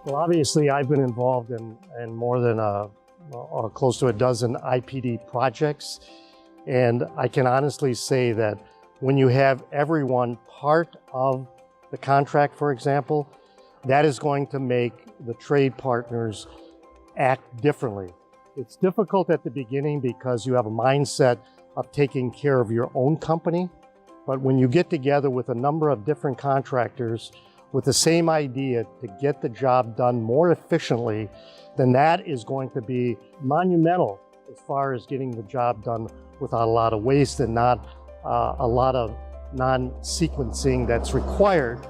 Well, obviously, I've been involved in more than close to a dozen IPD projects. And I can honestly say that when you have everyone part of the contract, for example, that is going to make the trade partners act differently. It's difficult at the beginning because you have a mindset of taking care of your own company. But when you get together with a number of different contractors with the same idea to get the job done more efficiently, then that is going to be monumental as far as getting the job done without a lot of waste and not a lot of non-sequencing that's required